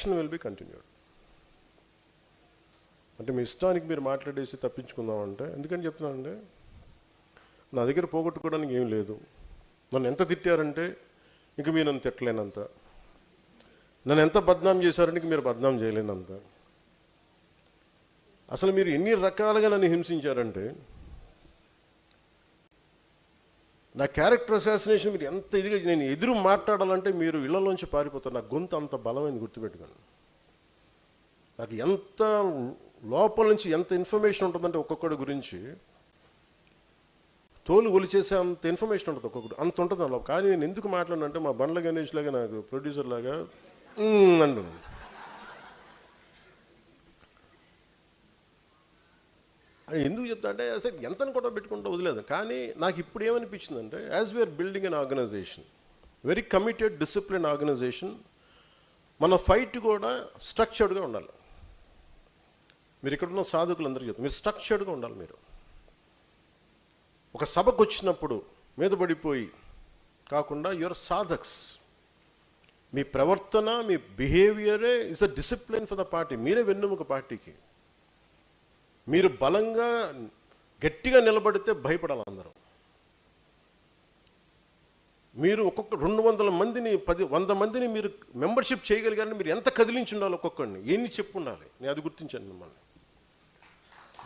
Action will be continued. అంటే మీ ఇష్టానికి మీరు మాట్లాడేసి తప్పించుకుందామంటే, ఎందుకని చెప్తున్నానంటే, నా దగ్గర పోగొట్టుకోవడానికి ఏం లేదు. నన్ను ఎంత తిట్టారంటే ఇంక మీరు నన్ను తిట్టలేనంత, నన్ను ఎంత బద్నాం చేశారంటే మీరు బద్నాం చేయలేనంత, అసలు మీరు ఎన్ని రకాలుగా నన్ను హింసించారంటే, నా క్యారెక్టర్ అసాసినేషన్ మీరు ఎంత ఇదిగా, నేను ఎదురు మాట్లాడాలంటే మీరు ఇళ్లలోంచి పారిపోతారు. నా గొంతు అంత బలమైంది, గుర్తుపెట్టుకోండి. నాకు ఎంత లోపల నుంచి ఎంత ఇన్ఫర్మేషన్ ఉంటుందంటే ఒక్కొక్కడి గురించి తోలు ఒలిచేసే అంత ఇన్ఫర్మేషన్ ఉంటుంది, ఒక్కొక్కటి అంత ఉంటుంది అలా. కానీ నేను ఎందుకు మాట్లాడినంటే మా బండ్ల గణేష్ లాగా, నాకు ప్రొడ్యూసర్ లాగా అంటున్నాను. అని ఎందుకు చెప్తా అంటే, అసలు ఎంత కూడా పెట్టుకుంటూ వదిలేదు. కానీ నాకు ఇప్పుడు ఏమనిపించిందంటే, as we are building an organisation, very committed discipline organisation, మన ఫైట్ కూడా స్ట్రక్చర్డ్గా ఉండాలి. మీరు ఇక్కడ ఉన్న సాధకులందరూ చెప్తారు, మీరు స్ట్రక్చర్డ్గా ఉండాలి. మీరు ఒక సభకు వచ్చినప్పుడు మీద పడిపోయి కాకుండా యువర్ సాధక్స్, మీ ప్రవర్తన, మీ బిహేవియరే is a discipline for the party. మీరే వెన్నెముక పార్టీకి. మీరు బలంగా గట్టిగా నిలబడితే భయపడాలి అందరూ. మీరు ఒక్కొక్క 200 మందిని 100 మందిని మీరు మెంబర్షిప్ చేయగలిగారని మీరు ఎంత కదిలించి ఉండాలి, ఒక్కొక్కడిని ఎన్ని చెప్పు ఉండాలి. నేను అది గుర్తించాను మిమ్మల్ని.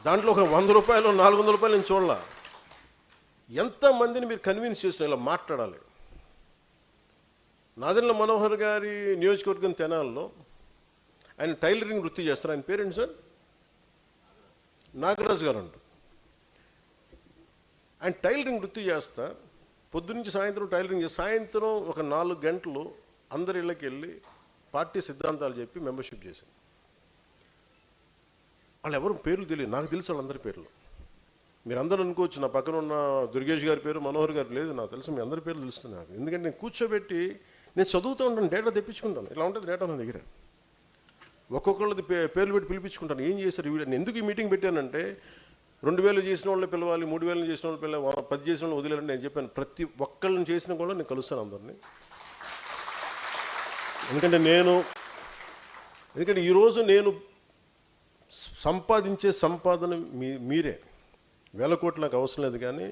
దాంట్లో ఒక 100 రూపాయలు 400 రూపాయలు నేను చూడాల, ఎంతమందిని మీరు కన్విన్స్ చేసిన ఇలా మాట్లాడాలి. నాదెండ్ల మనోహర్ గారి నియోజకవర్గం తెనాల్లో ఆయన టైలరింగ్ వృత్తి చేస్తారు. ఆయన పేరేంటి సార్? నాగరాజు గారు అంట. ఆయన టైలరింగ్ వృత్తి చేస్తా, పొద్దునుంచి సాయంత్రం టైలరింగ్ చేసి, సాయంత్రం ఒక 4 గంటలు అందరి ఇళ్ళకి వెళ్ళి పార్టీ సిద్ధాంతాలు చెప్పి మెంబర్షిప్ చేశాను. వాళ్ళు ఎవరు పేర్లు తెలియదు, నాకు తెలుసు వాళ్ళందరి పేర్లు. మీరు అందరూ అనుకోవచ్చు నా పక్కన ఉన్న దుర్గేష్ గారి పేరు, మనోహర్ గారు లేదు, నాకు తెలుసు. మీ అందరి పేర్లు తెలుస్తుంది నాకు. ఎందుకంటే నేను కూర్చోబెట్టి నేను చదువుతూ ఉంటాను, డేటా తెప్పించుకుంటాను. ఇలా ఉంటుంది డేటా నా దగ్గర. ఒక్కొక్కళ్ళది పేర్లు పెట్టి పిలిపించుకుంటాను. ఏం చేశారు వీళ్ళు, నేను ఎందుకు ఈ మీటింగ్ పెట్టానంటే, 2000 చేసిన వాళ్ళు పిలవాలి, 3000 చేసిన వాళ్ళు పిలవాలి, 10 చేసిన వాళ్ళు వదిలేరని నేను చెప్పాను. ప్రతి ఒక్కళ్ళని చేసిన కూడా నేను కలుస్తాను అందరినీ. ఎందుకంటే ఈరోజు నేను సంపాదించే సంపాదన మీరే. 1000 కోట్లు నాకు అవసరం లేదు, కానీ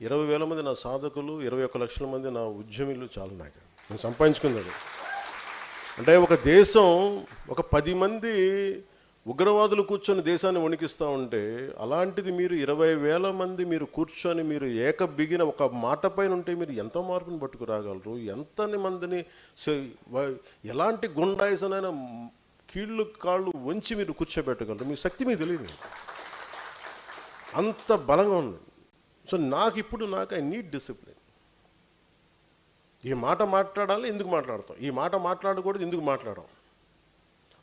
20,000 మంది నా సాధకులు, 21 లక్షల మంది నా ఉద్యమీలు చాలు నాకు. నేను సంపాదించుకున్నది అంటే, ఒక దేశం ఒక 10 మంది ఉగ్రవాదులు కూర్చొని దేశాన్ని వణికిస్తూ ఉంటే, అలాంటిది మీరు 20,000 మంది మీరు కూర్చొని మీరు బిగిన ఒక మాట పైన ఉంటే మీరు ఎంత మార్పుని పట్టుకు రాగలరు? ఎంతని మందిని ఎలాంటి గుండాయిసనైనా కీళ్ళు కాళ్ళు వంచి మీరు కూర్చోబెట్టగలరు? మీ శక్తి మీకు తెలియదు, అంత బలంగా ఉంది. సో నాకు ఐ నీడ్ డిసిప్లిన్. ఈ మాట మాట్లాడాలి, ఎందుకు మాట్లాడతాం? ఈ మాట మాట్లాడకూడదు, ఎందుకు మాట్లాడడం?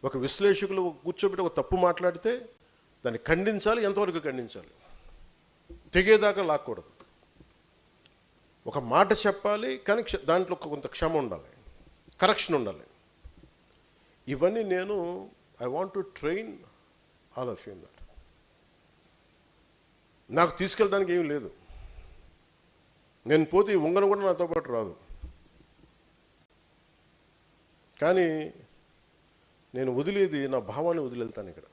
ఒక విశ్లేషకులు కూర్చోబెట్టి ఒక తప్పు మాట్లాడితే దాన్ని ఖండించాలి, ఎంతవరకు ఖండించాలి, తెగేదాకా లాక్కూడదు. ఒక మాట చెప్పాలి, కానీ దాంట్లో కొంత క్షమ ఉండాలి, కరెక్షన్ ఉండాలి. ఇవన్నీ I want to train all of you in that. నాకు తీసుకెళ్ళడానికి ఏమీ లేదు. నేను పోతే ఈ ఉంగరం కూడా నాతో పాటు రాదు. కానీ నేను వదిలేది నా భావాన్ని వదిలేళ్తాను ఇక్కడ.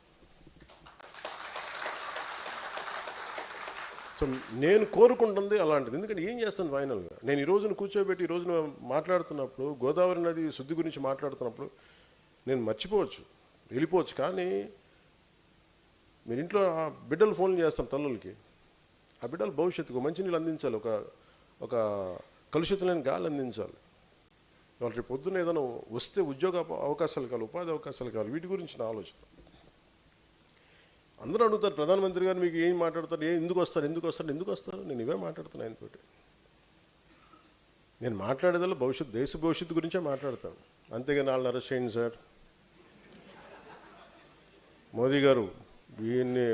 సో నేను కోరుకుంటుంది అలాంటిది. ఎందుకంటే ఏం చేస్తాను ఫైనల్గా, నేను ఈ రోజున కూర్చోబెట్టి ఈ రోజున మాట్లాడుతున్నప్పుడు, గోదావరి నది శుద్ధి గురించి మాట్లాడుతున్నప్పుడు నేను మర్చిపోవచ్చు, వెళ్ళిపోవచ్చు. కానీ మీరు ఇంట్లో బిడ్డలు ఫోన్లు చేస్తాం తల్లులకి, ఆ బిడ్డలు భవిష్యత్తుకు మంచినీళ్ళు అందించాలి, ఒక కలుషితం లేని గాలి అందించాలి. వాళ్ళు రేపు పొద్దున్న ఏదైనా వస్తే ఉద్యోగ అవకాశాలు కావాలి, ఉపాధి అవకాశాలు కావాలి, వీటి గురించి నా ఆలోచన. అందరూ అడుగుతారు, ప్రధానమంత్రి గారు మీకు ఏం మాట్లాడతారు, ఎందుకు వస్తారు? నేను ఇవే మాట్లాడుతున్నాను ఆయనతోటి. నేను మాట్లాడేదాలో దేశ భవిష్యత్తు గురించే మాట్లాడతాను. అంతేగాని వాళ్ళని అరెస్ట్ చేయండి సార్, మోదీ గారు వీళ్ళని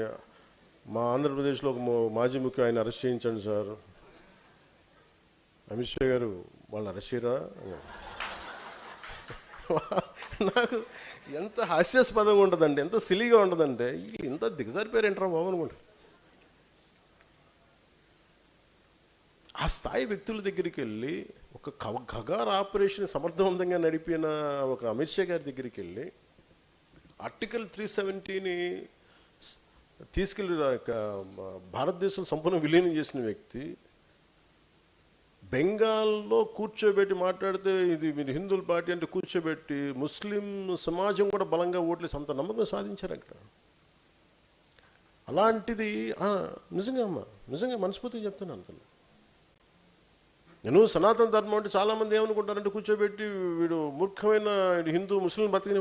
మా ఆంధ్రప్రదేశ్లో ఒక మాజీ ముఖ్య ఆయన అరెస్ట్ చేయించండి సార్, అమిత్ షా గారు వాళ్ళని అరెస్ట్ చేయరా. నాకు ఎంత హాస్యాస్పదంగా ఉంటుందంటే, ఎంత సిలీగా ఉంటుందంటే, ఇంత దిగజారిపోయారేంట్రా బాబు అనుకుంటా. ఆ స్థాయి వ్యక్తుల దగ్గరికి వెళ్ళి ఒక ఖగార్ ఆపరేషన్ సమర్థవంతంగా నడిపిన ఒక అమిత్ షా గారి దగ్గరికి వెళ్ళి ఆర్టికల్ 370ని తీసుకెళ్ళి భారతదేశం సంపూర్ణ విలీనం చేసిన వ్యక్తి బెంగాల్లో కూర్చోబెట్టి మాట్లాడితే ఇది మీరు హిందువుల పార్టీ అంటే కూర్చోబెట్టి ముస్లిం సమాజం కూడా బలంగా ఓట్లేసి అంత నమ్మకం సాధించారు అక్కడ. అలాంటిది నిజంగా అమ్మా, నిజంగా మనస్ఫూర్తిగా చెప్తున్నాను. అసలు నేను సనాతన ధర్మం అంటే చాలామంది ఏమనుకుంటారంటే కూర్చోబెట్టి వీడు మూర్ఖమైన హిందూ ముస్లిం బతికిన